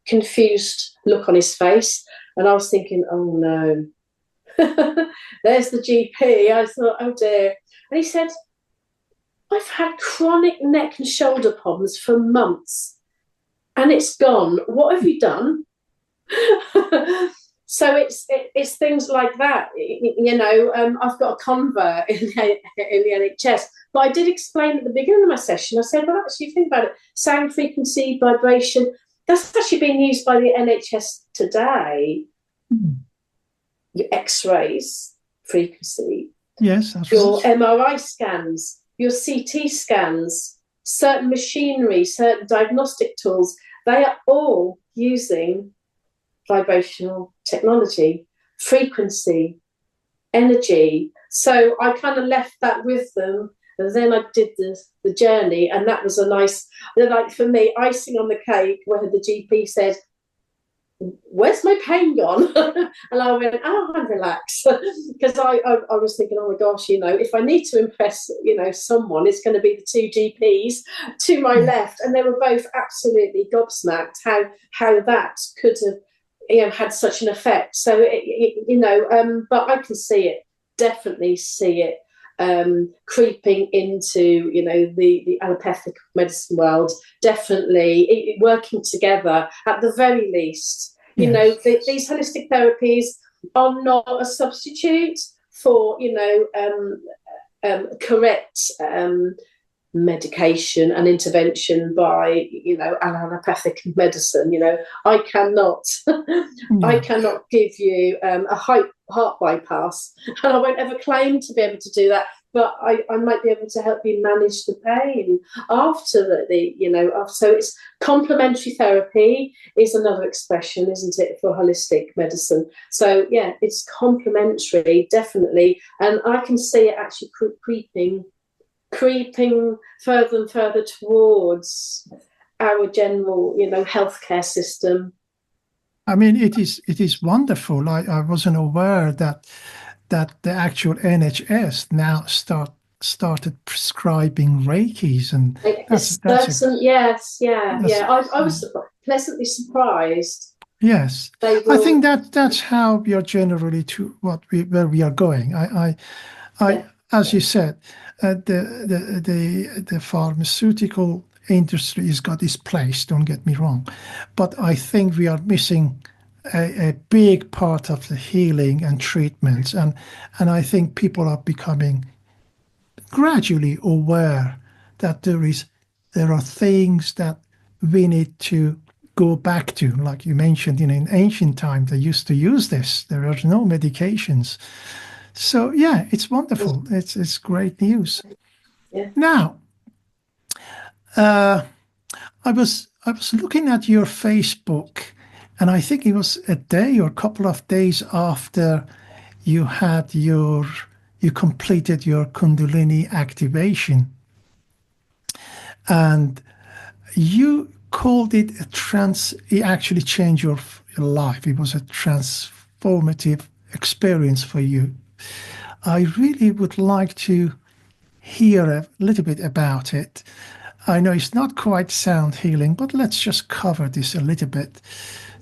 confused look on his face, and I was thinking, oh no. There's the GP. I thought, oh dear. And he said, I've had chronic neck and shoulder problems for months and it's gone. What have you done? So it's things like that. I've got a convert in the NHS, but I did explain at the beginning of my session. I said, well, actually, think about it. Sound frequency, vibration, that's actually being used by the NHS today. Mm. Your X-rays frequency, Yes, that's your right. MRI scans, your CT scans, certain machinery, certain diagnostic tools, they are all using vibrational technology, frequency, energy. So I kind of left that with them. And then I did the journey, and that was a nice, like for me, icing on the cake where the GP said, where's my pain gone? And I went, oh, I'm relaxed. Because I was thinking, oh my gosh, if I need to impress, someone, it's going to be the two GPs to my left. And they were both absolutely gobsmacked how that could have, had such an effect. So, but I can see it, definitely see it creeping into the allopathic medicine world, definitely working together at the very least. Yes. These holistic therapies are not a substitute for correct medication and intervention by allopathic medicine. I cannot I No. cannot give you a heart bypass, and I won't ever claim to be able to do that, but I might be able to help you manage the pain after so it's complementary therapy is another expression, isn't it, for holistic medicine. So yeah, it's complementary, definitely, and I can see it actually creeping further and further towards our general, healthcare system. I mean, it is wonderful. I wasn't aware that the actual NHS now started prescribing Reikis, and It's that's a certain, yes, yeah. that's I was pleasantly surprised. Yes, They I will, think that's how we are generally to where we are going. I yeah, as you said, the pharmaceutical industry has got its place. Don't get me wrong, but I think we are missing a big part of the healing and treatments, and I think people are becoming gradually aware that there are things that we need to go back to. Like you mentioned, in ancient times they used to use this. There are no medications. So yeah, it's wonderful. It's great news. yeah. Now, I was looking at your Facebook, and I think it was a day or a couple of days after you had you completed your Kundalini activation, and you called it a it actually changed your life. It was a transformative experience for you. I really would like to hear a little bit about it. I know it's not quite sound healing, but let's just cover this a little bit.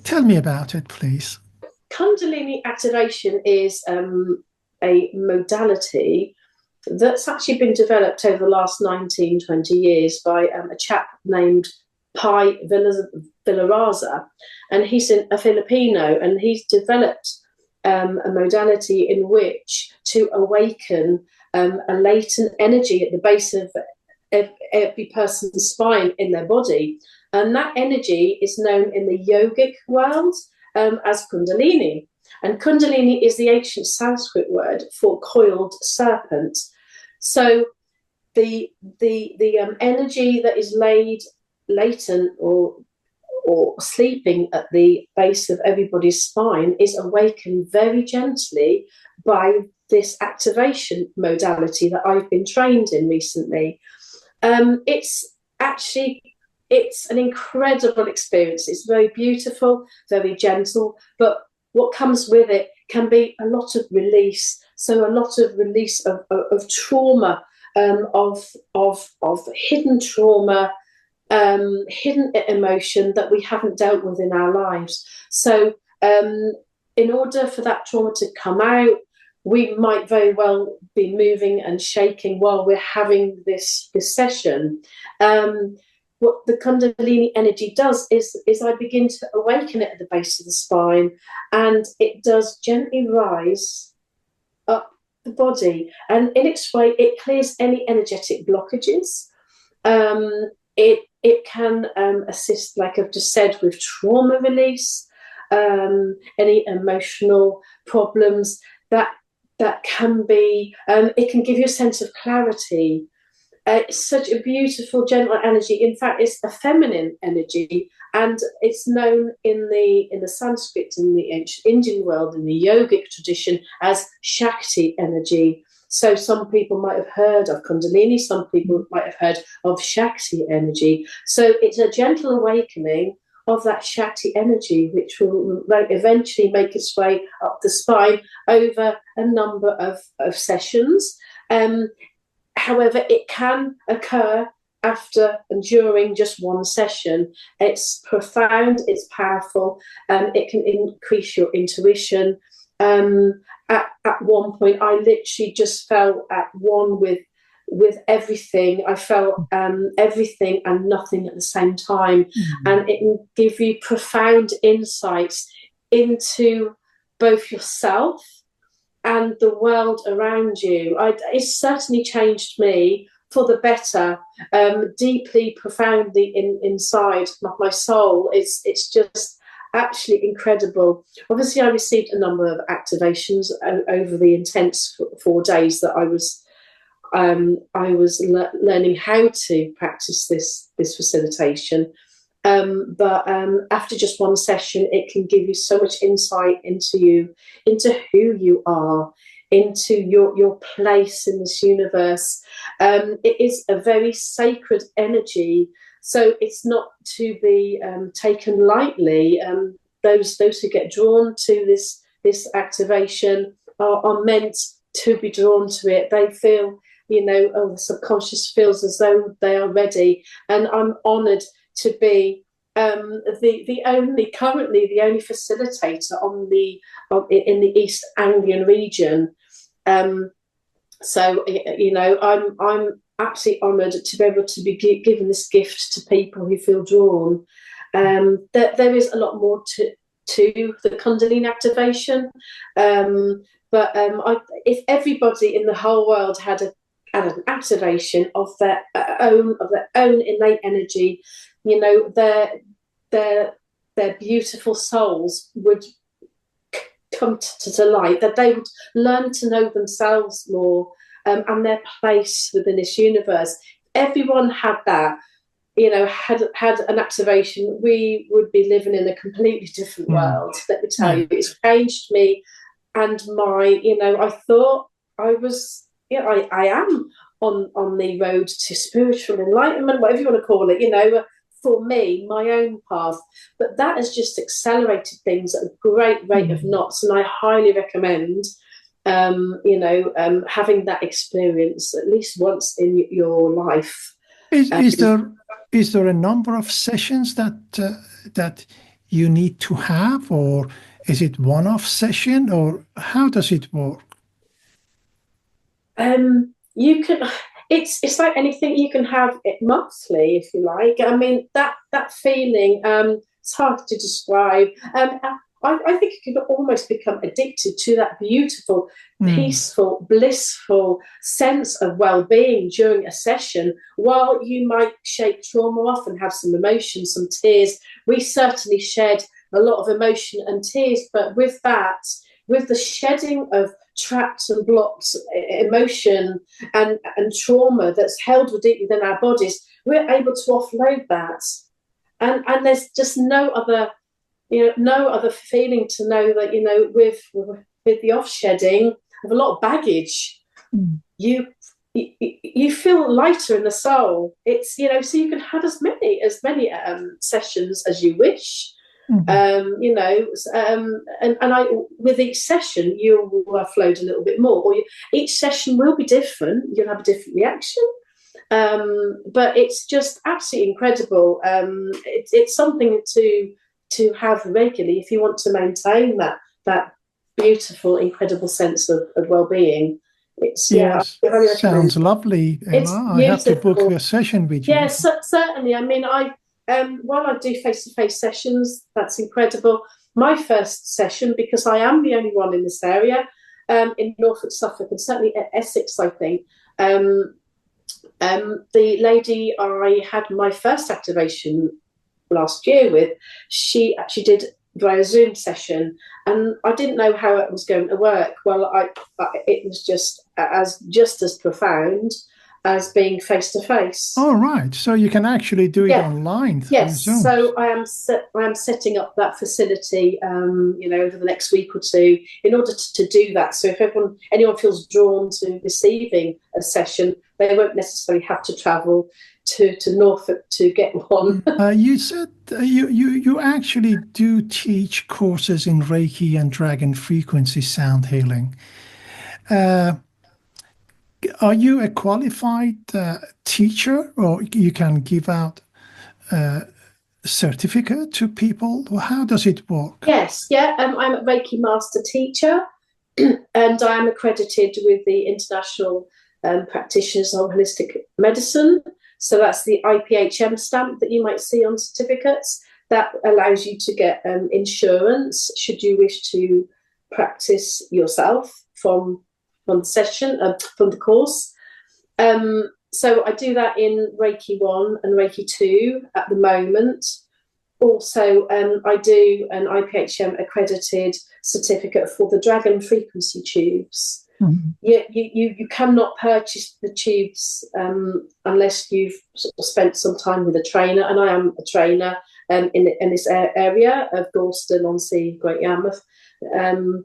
Tell me about it, please. Kundalini activation is a modality that's actually been developed over the last 19, 20 years by a chap named Pai Villaraza. And he's a Filipino, and he's developed a modality in which to awaken a latent energy at the base of every person's spine in their body. And that energy is known in the yogic world as Kundalini. And Kundalini is the ancient Sanskrit word for coiled serpent. So the energy that is laid latent or sleeping at the base of everybody's spine is awakened very gently by this activation modality that I've been trained in recently. It's an incredible experience. It's very beautiful, very gentle, but what comes with it can be a lot of release. So a lot of release of trauma, of hidden trauma, hidden emotion that we haven't dealt with in our lives. So in order for that trauma to come out, we might very well be moving and shaking while we're having this session. What the Kundalini energy does is I begin to awaken it at the base of the spine, and it does gently rise up the body. And in its way, it clears any energetic blockages. It can assist, like I've just said, with trauma release, any emotional problems that can be, it can give you a sense of clarity. It's such a beautiful, gentle energy. In fact, it's a feminine energy, and it's known in the Sanskrit, in the ancient Indian world, in the yogic tradition, as Shakti energy. So some people might have heard of Kundalini, some people might have heard of Shakti energy. So it's a gentle awakening of that Shakti energy, which will eventually make its way up the spine over a number of sessions. However, it can occur after and during just one session. It's profound, it's powerful, it can increase your intuition. At one point, I literally just felt at one with everything. I felt everything and nothing at the same time. Mm-hmm. And it can give you profound insights into both yourself and the world around you. It's certainly changed me for the better, deeply, profoundly inside my soul. It's just absolutely incredible. Obviously, I received a number of activations over the intense 4 days that I was learning how to practice this facilitation. But after just one session, it can give you so much insight into who you are, into your place in this universe. It is a very sacred energy, so it's not to be taken lightly. Those who get drawn to this activation are meant to be drawn to it. They feel, the subconscious feels as though they are ready, and I'm honoured to be currently the only facilitator in the East Anglian region. So I'm absolutely honoured to be able to be given this gift to people who feel drawn. There is a lot more to the Kundalini activation, if everybody in the whole world had an activation of their own innate energy, their beautiful souls would come to light, that they would learn to know themselves more, and their place within this universe. Everyone had that, had an activation, we would be living in a completely different world. Let me tell you, it's changed me and I thought I was, I am on the road to spiritual enlightenment, whatever you want to call it, for me, my own path. But that has just accelerated things at a great rate of knots, and I highly recommend having that experience at least once in your life. Is there a number of sessions that you need to have, or is it one-off session, or how does it work? You can. It's like anything. You can have it monthly if you like. I mean, that feeling. It's hard to describe. I think you can almost become addicted to that beautiful, peaceful, blissful sense of well-being during a session. While you might shake trauma off and have some emotion, some tears, we certainly shed a lot of emotion and tears. But with the shedding of trapped and blocked emotion and trauma that's held deep within our bodies, we're able to offload that. And there's just no other feeling to know that, with the offshedding of a lot of baggage, you feel lighter in the soul. It's, so you can have as many sessions as you wish. And with each session you will offload a little bit more, or each session will be different. You'll have a different reaction. But it's just absolutely incredible. It's something to have regularly if you want to maintain that beautiful, incredible sense of well-being. It's sounds lovely, Emma. I have to book a session with you. Yes, certainly. I mean, while I do face-to-face sessions, that's incredible. My first session, because I am the only one in this area, in Norfolk, Suffolk, and certainly at Essex, I think. The lady I had my first activation last year with, she actually did via Zoom session, and I didn't know how it was going to work. Well, it was just as profound as being face to face. Oh, right. So you can actually do it online through Zoom. So I am setting up that facility, over the next week or two, in order to do that. So if anyone feels drawn to receiving a session, they won't necessarily have to travel to Norfolk to get one. You said you actually do teach courses in Reiki and dragon frequency sound healing. Are you a qualified teacher, or you can give out a certificate to people? How does it work? Yes, I'm a Reiki master teacher, and I am accredited with the International Practitioners of Holistic Medicine. So that's the IPHM stamp that you might see on certificates. That allows you to get insurance should you wish to practice yourself from the session, from the course. So I do that in Reiki 1 and Reiki 2 at the moment. Also, I do an IPHM accredited certificate for the dragon frequency tubes. Mm-hmm. You cannot purchase the tubes unless you've sort of spent some time with a trainer, and I am a trainer in this area of Gorleston-on-Sea, Great Yarmouth, and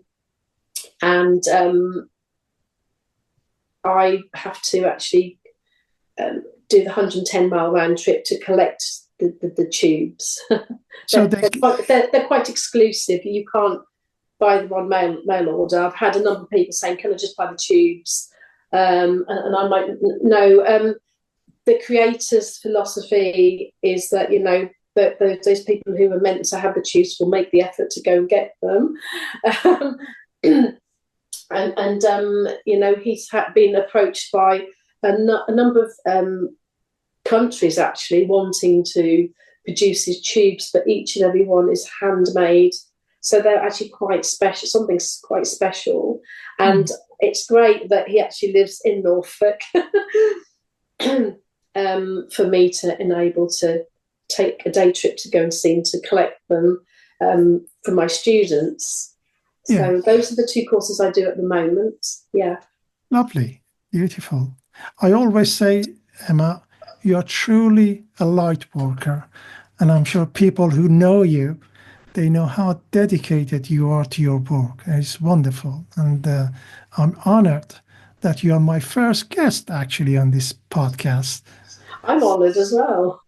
I have to actually do the 110-mile round trip to collect the tubes. So they're quite exclusive. You can't buy them on mail order. I've had a number of people saying, "Can I just buy the tubes?" And I might know. The creator's philosophy is that those people who are meant to have the tubes will make the effort to go and get them. He's been approached by a number of countries actually wanting to produce his tubes, but each and every one is handmade. So they're actually quite special, something's quite special. And it's great that he actually lives in Norfolk for me to enable to take a day trip to go and see him, to collect them for my students. So those are the 2 courses I do at the moment. Yeah. Lovely. Beautiful. I always say, Emma, you're truly a light worker. And I'm sure people who know you, they know how dedicated you are to your work. It's wonderful. And I'm honored that you are my first guest, actually, on this podcast. I'm honored as well.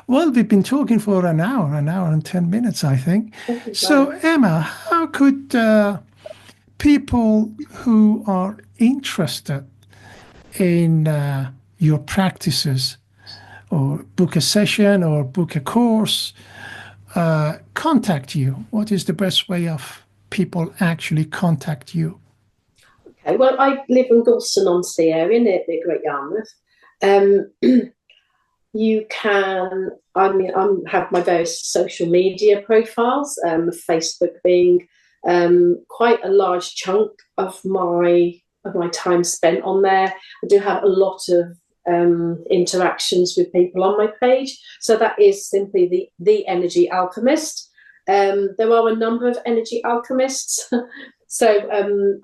Well, we've been talking for an hour and 10 minutes, I think. So, Emma, how could people who are interested in your practices or book a session or book a course contact you? What is the best way of people actually contact you? Okay, well, I live in Galston-on-Sea area near Great Yarmouth. You can, I have my various social media profiles, Facebook being quite a large chunk of my time spent on there. I do have a lot of interactions with people on my page. So that is simply the Energy Alchemist. There are a number of energy alchemists. So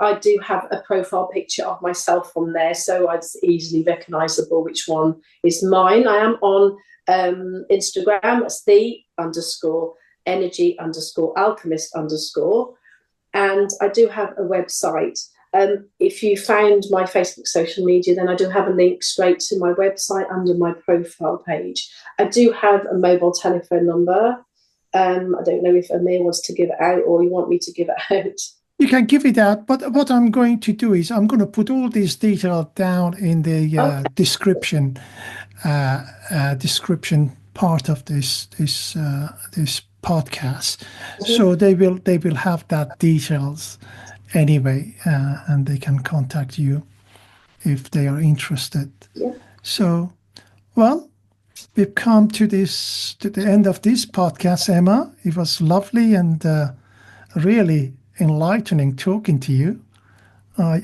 I do have a profile picture of myself on there, so it's easily recognisable which one is mine. I am on Instagram. It's the_energy_alchemist_. And I do have a website. If you found my Facebook social media, then I do have a link straight to my website under my profile page. I do have a mobile telephone number. I don't know if Amir wants to give it out or you want me to give it out. You can give it out, but what I'm going to do is I'm going to put all these details down in the description part of this podcast, so they will have that details anyway, and they can contact you if they are interested. Yeah. So, well, we've come to the end of this podcast, Emma. It was lovely and really enlightening talking to you. I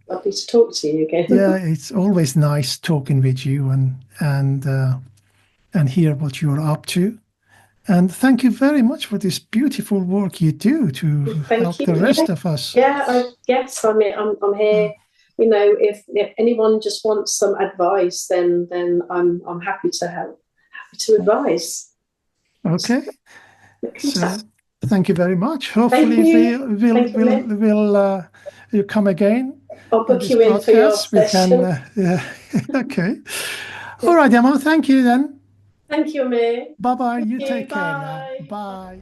Lovely to talk to you again. Yeah, it's always nice talking with you and hear what you're up to. And thank you very much for this beautiful work you do to help the rest of us. Yeah, yes. I mean, I'm here. You know, if anyone just wants some advice, then I'm happy to help. Happy to advise. Okay. So thank you very much. Hopefully we'll you come again. I'll book you in for your session. Okay. All right, Emma. Thank you then. Thank you, Amir. Bye-bye. You take care now. Bye.